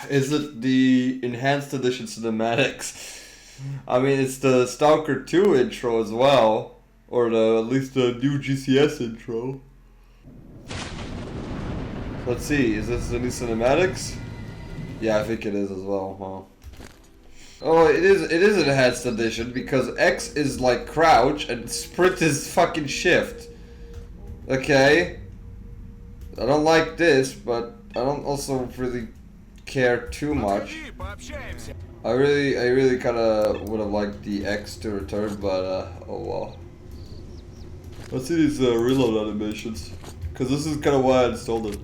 Is it the enhanced edition cinematics? I mean, it's the Stalker 2 intro as well, or at least the new GCS intro. Let's see, is this the new cinematics? Yeah, I think it is as well, huh? Oh, it is an enhanced edition because X is like crouch and sprint is fucking shift. Okay. I don't like this, but I don't also really care too much. I really kinda would have liked the X to return, but oh well. Let's see these reload animations, cause this is kinda why I installed it.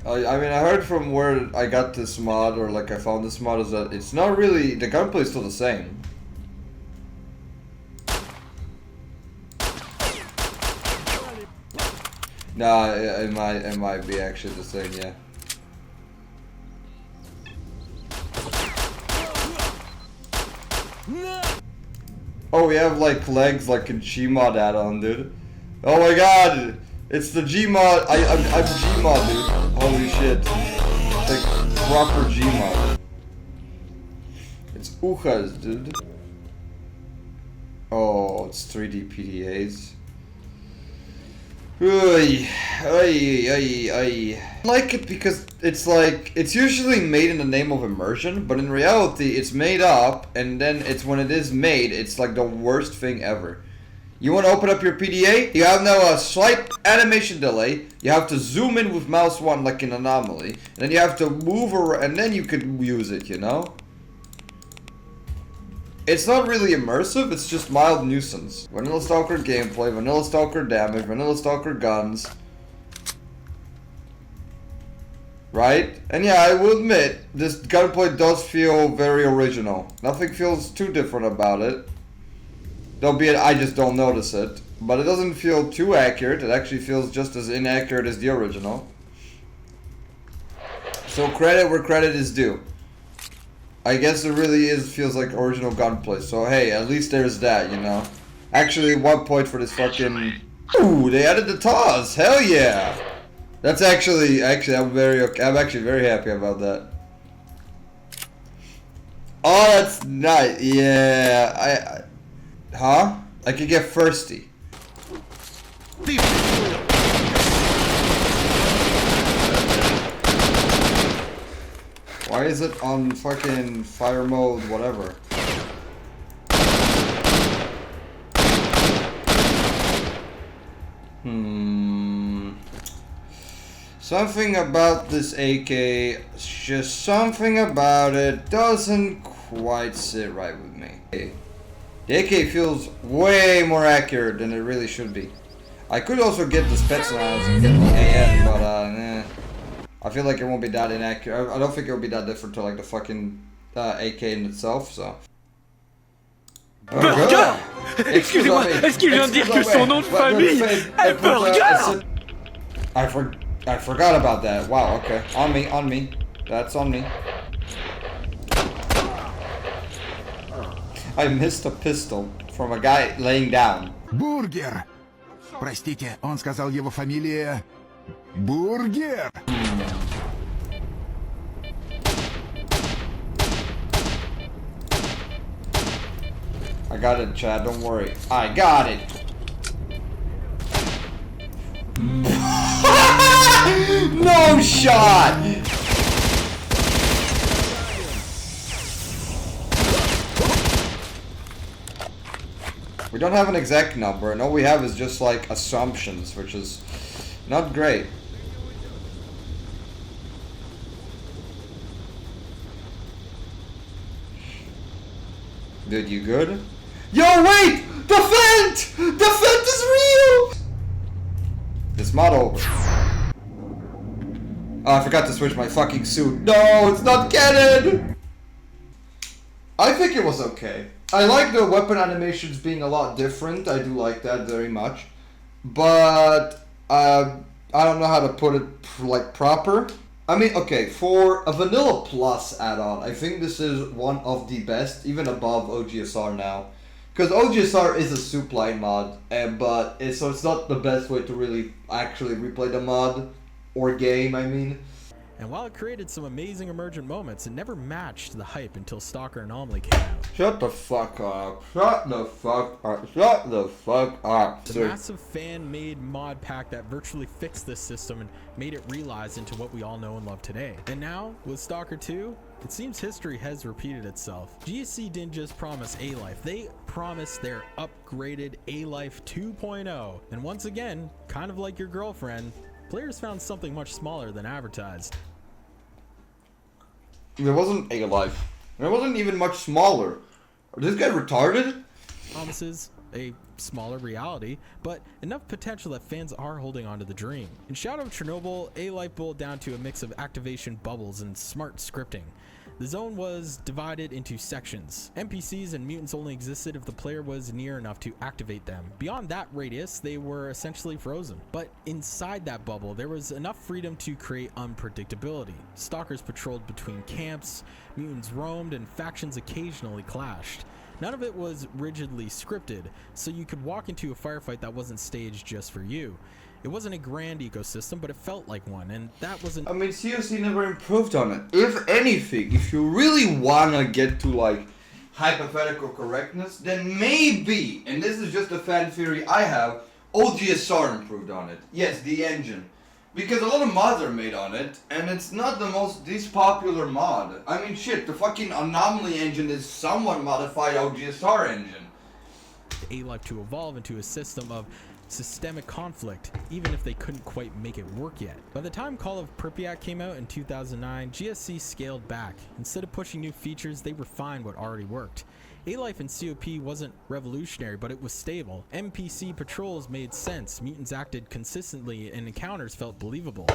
I mean, I heard from where I got this mod, or like I found this mod, is that it's not really, the gunplay is still the same. Nah, it might be actually the same, yeah. Oh, we have like legs like a Gmod add-on, dude. Oh my god! It's the Gmod. I'm Gmod, dude. Holy shit. Like proper Gmod. It's Ujas, dude. Oh, it's 3D PDAs. I like it because it's like, it's usually made in the name of immersion, but in reality it's made up, and then it's when it is made, it's like the worst thing ever. You want to open up your PDA? You have now a slight animation delay. You have to zoom in with mouse 1 like an anomaly, and then you have to move around, and then you could use it, you know? It's not really immersive, it's just mild nuisance. Vanilla Stalker gameplay, Vanilla Stalker damage, Vanilla Stalker guns. Right? And yeah, I will admit, this gunplay does feel very original. Nothing feels too different about it. Albeit I just don't notice it. But it doesn't feel too accurate, it actually feels just as inaccurate as the original. So credit where credit is due. I guess it really feels like original gunplay, so hey, at least there's that, you know. Actually, 1 point for this fucking... Ooh, they added the TAWs, hell yeah! That's actually, I'm actually very happy about that. Oh, that's nice, yeah, huh? I could get thirsty. Why is it on fucking fire mode, whatever? Something about this AK, just something about it doesn't quite sit right with me. The AK feels way more accurate than it really should be. I could also get the Spetsnaz and get the AN, but nah. I feel like it won't be that inaccurate. I don't think it will be that different to like the fucking AK in itself, so. Burger! Excusez-moi, est-ce qu'il vient de dire que son nom de famille est Burger? I forgot about that. Wow, okay. On me. That's on me. I missed a pistol from a guy laying down. Бургер! Простите, он сказал его фамилия... Бургер! I got it, Chad, don't worry. I got it! No shot! We don't have an exact number, and all we have is just like assumptions, which is not great. Dude, you good? Yo, wait! The vent! The vent is real! This model. Oh, I forgot to switch my fucking suit. No, it's not canon! I think it was okay. I like the weapon animations being a lot different. I do like that very much. But, I don't know how to put it, like, proper. I mean, okay, for a Vanilla Plus add-on, I think this is one of the best, even above OGSR now. Because OGSR is a soup line mod, but so it's not the best way to really actually replay the mod. Or game, I mean. And while it created some amazing emergent moments, it never matched the hype until Stalker Anomaly came out. Shut the fuck up. Shut the fuck up. Shut the fuck up. The massive fan-made mod pack that virtually fixed this system and made it realized into what we all know and love today. And now, with Stalker 2, it seems history has repeated itself. GSC didn't just promise A-Life, they promised their upgraded A-Life 2.0. And once again, kind of like your girlfriend, players found something much smaller than advertised. There wasn't A-Life. It wasn't even much smaller. Is this guy retarded? Promises a smaller reality, but enough potential that fans are holding on to the dream. In Shadow of Chernobyl, A-Life boiled down to a mix of activation bubbles and smart scripting. The zone was divided into sections. NPCs and mutants only existed if the player was near enough to activate them. Beyond that radius, they were essentially frozen. But inside that bubble, there was enough freedom to create unpredictability. Stalkers patrolled between camps, mutants roamed, and factions occasionally clashed. None of it was rigidly scripted, so you could walk into a firefight that wasn't staged just for you. It wasn't a grand ecosystem, but it felt like one, and that wasn't... I mean, COC never improved on it. If anything, if you really wanna get to, like, hypothetical correctness, then maybe, and this is just a fan theory I have, OGSR improved on it. Yes, the engine. Because a lot of mods are made on it, and it's not the least popular mod. I mean, shit, the fucking Anomaly engine is somewhat modified OGSR engine. A-Life to evolve into a system of systemic conflict, even if they couldn't quite make it work yet. By the time Call of Pripyat came out in 2009, GSC scaled back. Instead of pushing new features, they refined what already worked. A-Life in COP wasn't revolutionary, but it was stable. NPC patrols made sense, mutants acted consistently, and encounters felt believable.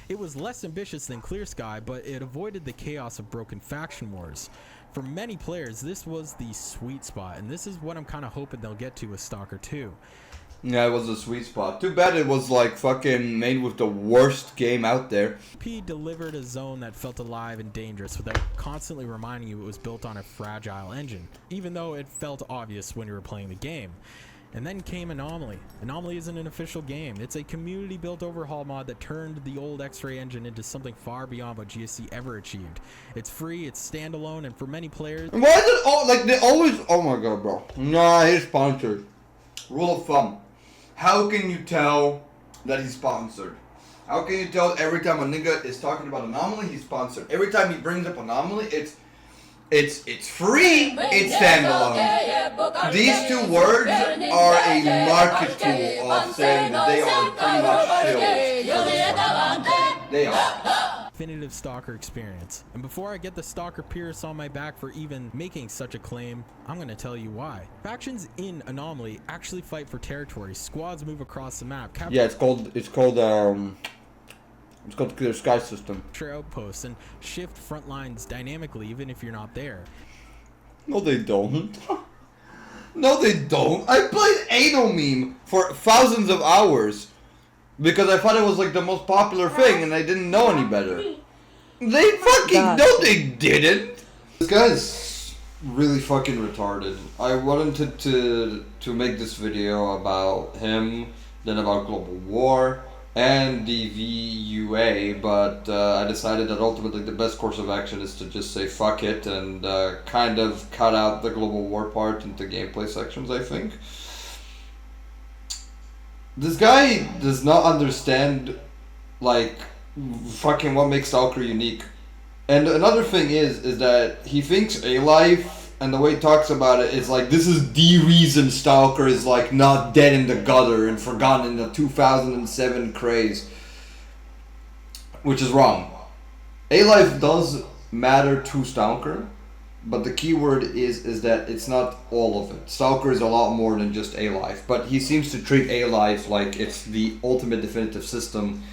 It was less ambitious than Clear Sky, but it avoided the chaos of broken faction wars. For many players, this was the sweet spot, and this is what I'm kind of hoping they'll get to with Stalker 2. Yeah, it was a sweet spot. Too bad it was like fucking made with the worst game out there. P delivered a zone that felt alive and dangerous without constantly reminding you it was built on a fragile engine, even though it felt obvious when you were playing the game. And then came Anomaly. Anomaly isn't an official game. It's a community-built overhaul mod that turned the old X-Ray engine into something far beyond what GSC ever achieved. It's free, it's standalone, and for many players... Why is it all, like, they always... Oh my god, bro. Nah, he's sponsored. Rule of thumb. How can you tell that he's sponsored? How can you tell every time a nigga is talking about Anomaly, he's sponsored? Every time he brings up Anomaly, it's free, it's standalone. These two words are a market tool of saying that they are pretty much shills. They are. Definitive Stalker experience. And before I get the Stalker Pierce on my back for even making such a claim, I'm gonna tell you why. Factions in Anomaly actually fight for territory. Squads move across the map. Yeah, it's called the Clear Sky system. Capture outposts and shift front lines dynamically even if you're not there. No, they don't. No, they don't. I played Anal Meme for thousands of hours. Because I thought it was like the most popular thing and I didn't know any better. They fucking... No, they didn't! This guy's really fucking retarded. I wanted to make this video about him, then about global war, and the VUA, but I decided that ultimately the best course of action is to just say fuck it and kind of cut out the global war part into gameplay sections, I think. This guy does not understand, like, fucking what makes Stalker unique. And another thing is that he thinks A-Life, and the way he talks about it, is like, this is the reason Stalker is, like, not dead in the gutter and forgotten in the 2007 craze. Which is wrong. A-Life does matter to Stalker, but the key word is that it's not all of it. Stalker is a lot more than just A-Life, but he seems to treat A-Life like it's the ultimate definitive system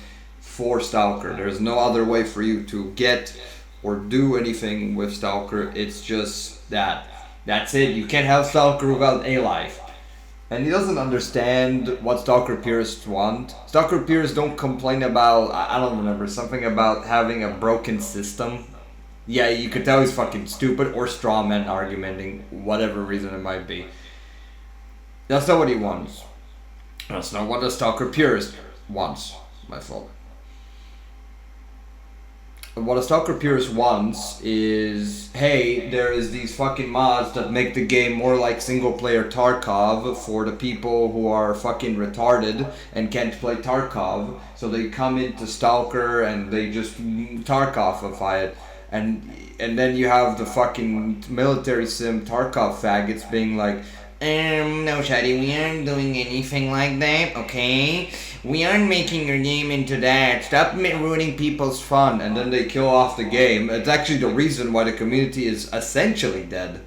for Stalker. There's no other way for you to get or do anything with Stalker. It's just that. That's it. You can't have Stalker without A-Life. And he doesn't understand what Stalker purists want. Stalker purists don't complain about, I don't remember, something about having a broken system. Yeah, you could tell he's fucking stupid or strawman argumenting, whatever reason it might be. That's not what he wants. That's not what a Stalker purist wants, my fault. what a Stalker purist wants is, hey, there is these fucking mods that make the game more like single player Tarkov for the people who are fucking retarded and can't play Tarkov. So they come into Stalker and they just Tarkovify it. And then you have the fucking military sim Tarkov faggots being like, no, Shadi, we aren't doing anything like that, okay? We aren't making your game into that. Stop ruining people's fun. And then they kill off the game. It's actually the reason why the community is essentially dead.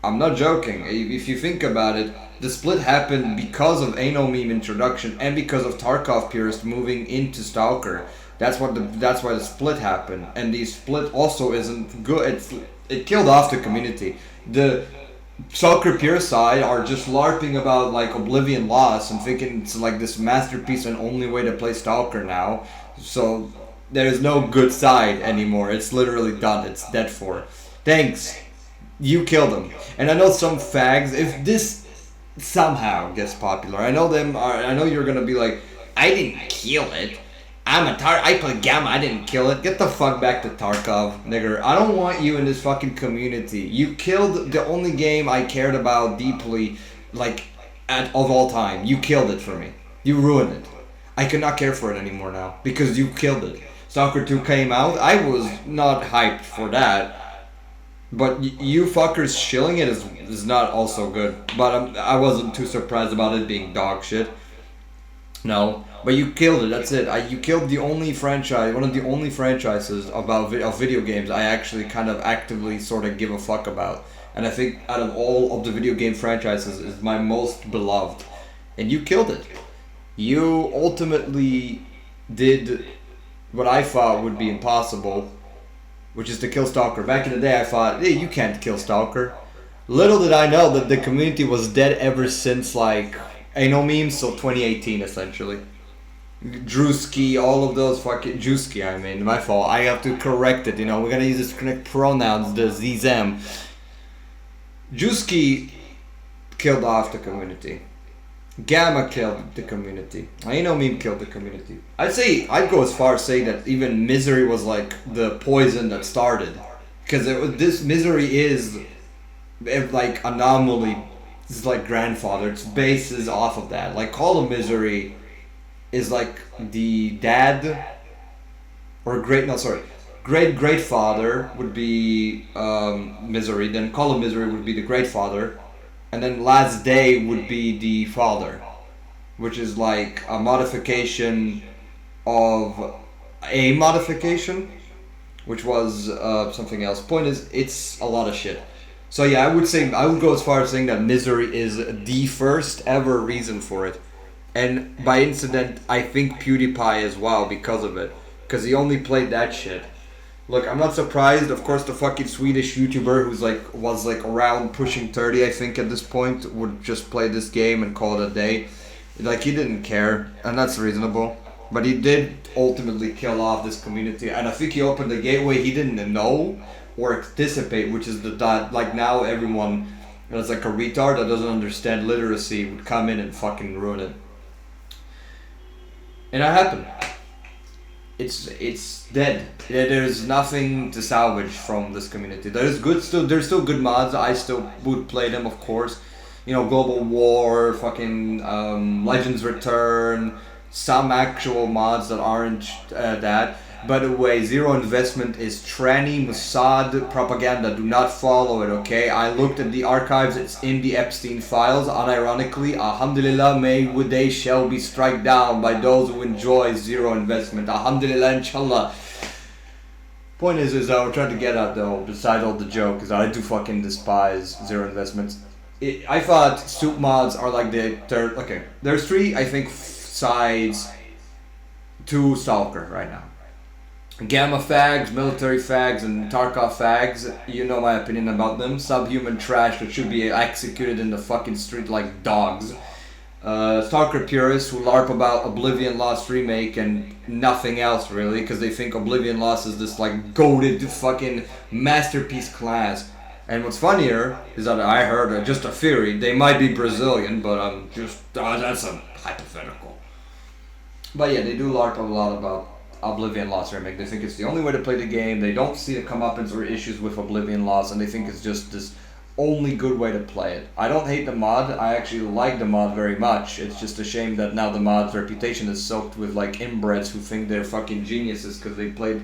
I'm not joking. If you think about it, the split happened because of Ano Meme introduction and because of Tarkov purists moving into Stalker. That's why the split happened. And the split also isn't good. It killed off the community. The Stalker pure side are just LARPing about like Oblivion Lost and thinking it's like this masterpiece and only way to play Stalker now. So there is no good side anymore. It's literally done. It's dead for. Thanks. You killed them. And I know some fags, if this somehow gets popular, I know you're gonna be like, I didn't kill it. I played Gamma, I didn't kill it. Get the fuck back to Tarkov, nigger. I don't want you in this fucking community. You killed the only game I cared about deeply, like, of all time. You killed it for me. You ruined it. I could not care for it anymore now, because you killed it. Stalker 2 came out, I was not hyped for that. But you fuckers shilling it is not also good. But I wasn't too surprised about it being dog shit. No. But you killed it, that's it. You killed the only franchise, one of the only franchises of video games I actually kind of actively sort of give a fuck about. And I think out of all of the video game franchises is my most beloved. And you killed it. You ultimately did what I thought would be impossible, which is to kill Stalker. Back in the day I thought, hey, you can't kill Stalker. Little did I know that the community was dead ever since like, Ano Memes, so 2018 essentially. Drewski, all of those fucking Drewski, I mean, my fault. I have to correct it, you know. We're gonna use this correct pronouns, the ZZM. Drewski killed off the community. Gamma killed the community. Ano Meme killed the community. I'd go as far as say that even Misery was like the poison that started, because this Misery is like Anomaly. It's like grandfather. Its base is off of that. Like Call of Misery is like the dad or great father would be Misery, then Call of Misery would be the great father, and then Last Day would be the father, which is like a modification of a modification, which was something else. Point is, it's a lot of shit. So yeah, I would go as far as saying that Misery is the first ever reason for it. And by incident, I think PewDiePie as well because of it. Because he only played that shit. Look, I'm not surprised. Of course, the fucking Swedish YouTuber who's was around pushing 30, I think, at this point, would just play this game and call it a day. Like, he didn't care, and that's reasonable. But he did ultimately kill off this community, and I think he opened a gateway he didn't know or anticipate, which is like now everyone that's like a retard that doesn't understand literacy would come in and fucking ruin it. And that happened. It's dead. There's nothing to salvage from this community. There's still good mods. I still would play them, of course. You know, Global War, fucking Legends Return, some actual mods that aren't that. By the way, Zero Investment is tranny Mossad propaganda. Do not follow it, okay? I looked at the archives. It's in the Epstein files. Unironically, alhamdulillah, may they shall be struck down by those who enjoy Zero Investment. Alhamdulillah, inshallah. Point is I was trying to get at though, besides all the joke, is I do fucking despise Zero Investments. I thought soup mods are like the third. Okay, there's three, I think, sides to Stalker right now. Gamma fags, military fags, and Tarkov fags. You know my opinion about them. Subhuman trash that should be executed in the fucking street like dogs. Stalker purists who LARP about Oblivion Lost remake and nothing else really, because they think Oblivion Lost is this like goated fucking masterpiece class. And what's funnier is that I heard just a theory. They might be Brazilian, but that's a hypothetical. But yeah, they do LARP a lot about Oblivion Lost remake. They think it's the only way to play the game. They don't see the comeuppance or issues with Oblivion Lost, and they think it's just this only good way to play it. I don't hate the mod. I actually like the mod very much. It's just a shame that now the mod's reputation is soaked with like inbreds who think they're fucking geniuses because they played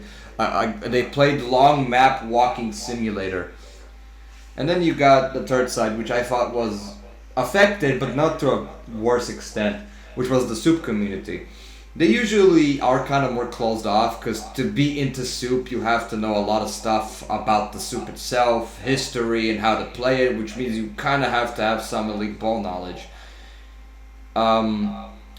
long map walking simulator. And then you got the third side, which I thought was affected, but not to a worse extent, which was the soup community. They usually are kind of more closed off, because to be into soup, you have to know a lot of stuff about the soup itself, history, and how to play it, which means you kind of have to have some elite ball knowledge.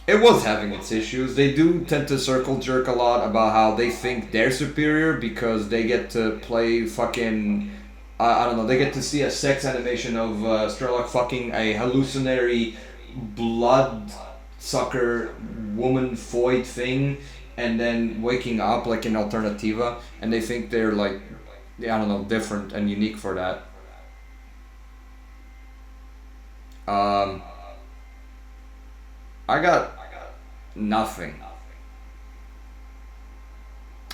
It was having its issues. They do tend to circle jerk a lot about how they think they're superior because they get to play fucking... I don't know, they get to see a sex animation of Strelok fucking a hallucinatory blood sucker woman void thing and then waking up like in Alternativa, and they think they're like, I don't know, different and unique for that. I got nothing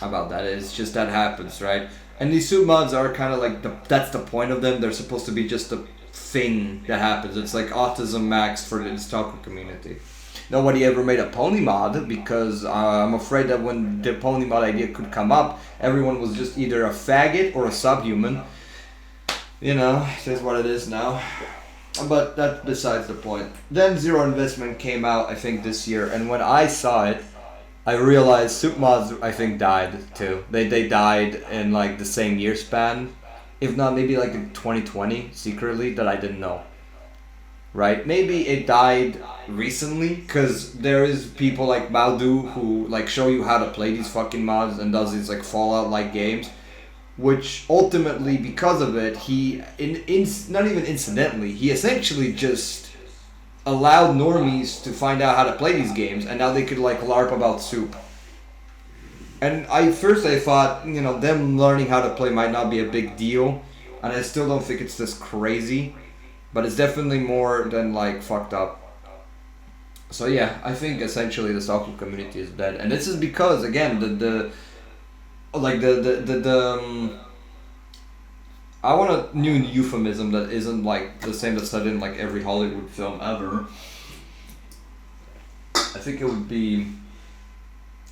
about that. It's just that happens, right? And these soup mods are kind of like, that's the point of them. They're supposed to be just a thing that happens. It's like Autism Max for the stalker community. Nobody ever made a pony mod because I'm afraid that when the pony mod idea could come up, everyone was just either a faggot or a subhuman. You know, it is what it is now. But that's besides the point. Then Zero Investment came out, I think, this year, and when I saw it, I realized soup mods, I think, died too. They died in like the same year span, if not maybe like in 2020 secretly, that I didn't know. Right? Maybe it died recently, because there is people like Baldu who like show you how to play these fucking mods and does these like Fallout-like games, which ultimately, because of it, he, not even incidentally, he essentially just allowed normies to find out how to play these games, and now they could like LARP about soup. And I thought, you know, them learning how to play might not be a big deal, and I still don't think it's this crazy, but it's definitely more than like fucked up. So yeah, I think essentially the stalker community is dead, and this is because again I want a new euphemism that isn't like the same that's said in like every Hollywood film ever. I think it would be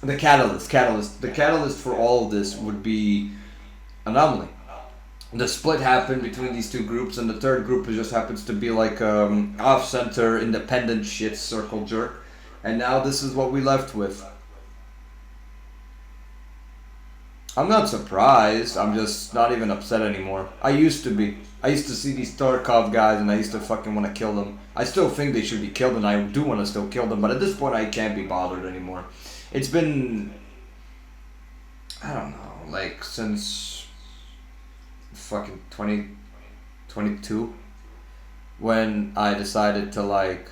the catalyst. The catalyst for all of this would be Anomaly. The split happened between these two groups, and the third group just happens to be like off-center, independent shit circle jerk. And now this is what we left with. I'm not surprised, I'm just not even upset anymore. I used to be. I used to see these Tarkov guys and I used to fucking want to kill them. I still think they should be killed and I do want to still kill them, but at this point I can't be bothered anymore. It's been, I don't know, like since fucking 2022 when I decided to like,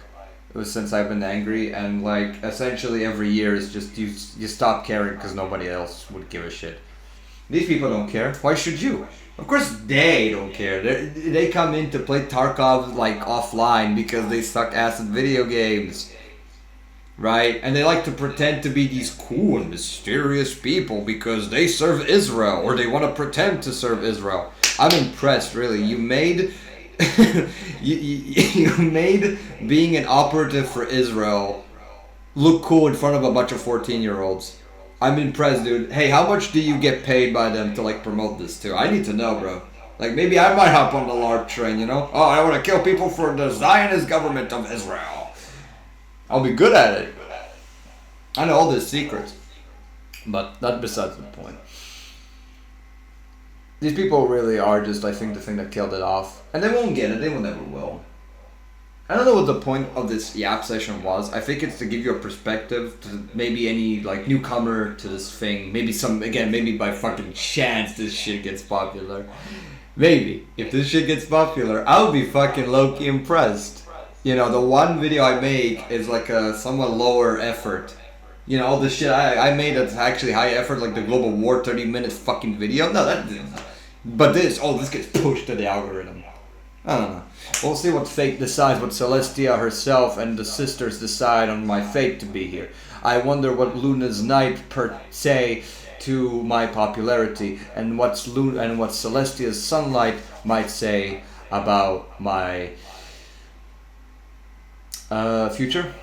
it was since I've been angry, and like essentially every year is just you stop caring because nobody else would give a shit. These people don't care. Why should you? Of course they don't care. They come in to play Tarkov like offline because they suck ass at video games. Right? And they like to pretend to be these cool and mysterious people because they serve Israel, or they want to pretend to serve Israel. I'm impressed, really. You made you made being an operative for Israel look cool in front of a bunch of 14-year-olds. I'm impressed, dude. Hey, how much do you get paid by them to like promote this too? I need to know, bro. Like maybe I might hop on the LARP train, you know? Oh, I want to kill people for the Zionist government of Israel. I'll be good at it. I know all the secrets. But that's besides the point. These people really are just, I think, the thing that killed it off. And they won't get it. They will never will. I don't know what the point of this YAP session was. I think it's to give you a perspective to maybe any, like, newcomer to this thing. Maybe maybe by fucking chance this shit gets popular. Maybe. If this shit gets popular, I'll be fucking low-key impressed. You know, the one video I make is like a somewhat lower effort. You know, all the shit I made that's actually high effort, like the Global War 30-minute fucking video. No, that didn't. But this gets pushed to the algorithm. I don't know. We'll see what fate decides, what Celestia herself and the sisters decide on my fate to be here. I wonder what Luna's night per se to my popularity, and what Celestia's sunlight might say about my future.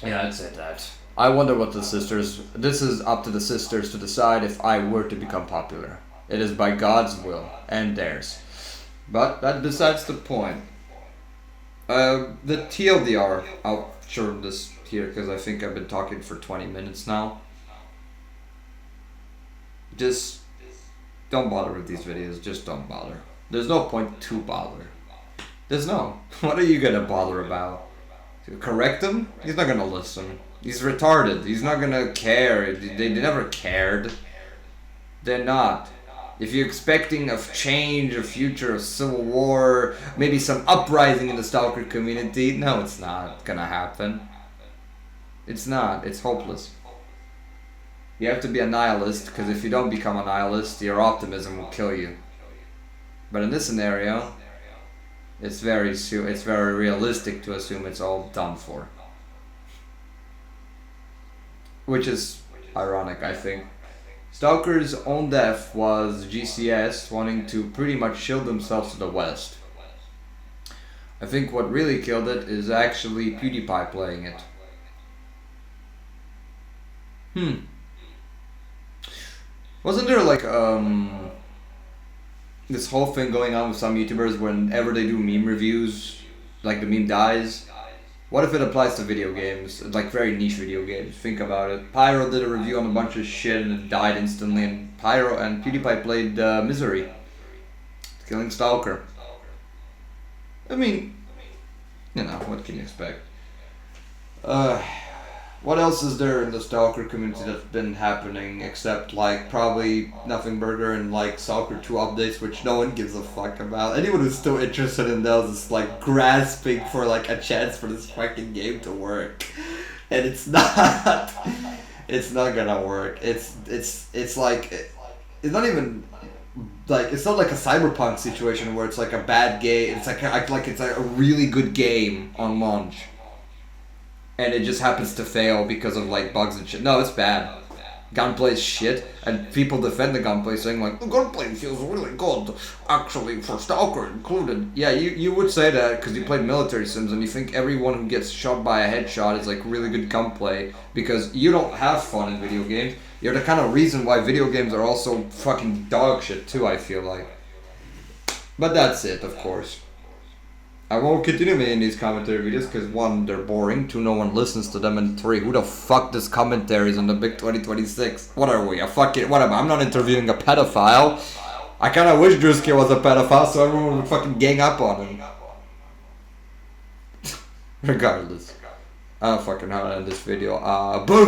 Yeah, I'd say that. I wonder what the sisters... This is up to the sisters to decide if I were to become popular. It is by God's will and theirs. But that besides the point. The TLDR, I'll show this here because I think I've been talking for 20 minutes now. Just don't bother with these videos, just don't bother. There's no point to bother. There's no. What are you gonna bother about? To correct him? He's not gonna listen. He's retarded. He's not gonna care. They never cared. They're not. If you're expecting a change, a future, a civil war, maybe some uprising in the stalker community, no, it's not gonna happen. It's not. It's hopeless. You have to be a nihilist, because if you don't become a nihilist, your optimism will kill you. But in this scenario, it's very realistic to assume it's all done for. Which is ironic, I think. Stalker's own death was GCS wanting to pretty much shield themselves to the west. I think what really killed it is actually PewDiePie playing it. Wasn't there like this whole thing going on with some YouTubers whenever they do meme reviews, like the meme dies? What if it applies to video games, like very niche video games? Think about it. Pyro did a review on a bunch of shit and it died instantly, and Pyro and PewDiePie played Misery, killing Stalker. I mean, you know, what can you expect? What else is there in the Stalker community that's been happening except like probably Nothing Burger and like Stalker 2 updates, which no one gives a fuck about. Anyone who's still interested in those is like grasping for like a chance for this fucking game to work, and it's not. It's not gonna work. It's like it's not even like it's not like a Cyberpunk situation where it's like a bad game. It's like it's like a really good game on launch. And it just happens to fail because of like bugs and shit. No, it's bad. Gunplay is shit, and people defend the gunplay saying like, the gunplay feels really good, actually, for Stalker included. Yeah, you would say that because you played military sims and you think everyone who gets shot by a headshot is like really good gunplay because you don't have fun in video games. You're the kind of reason why video games are also fucking dog shit too, I feel like. But that's it, of course. I won't continue making these commentary videos because 1, they're boring, 2, no one listens to them, and 3, who the fuck does commentaries on the big 2026? What are we, a fucking, what am I? I'm not interviewing a pedophile. I kinda wish Drewski was a pedophile so everyone would fucking gang up on him. Regardless. I don't fucking know how to end this video. Boog!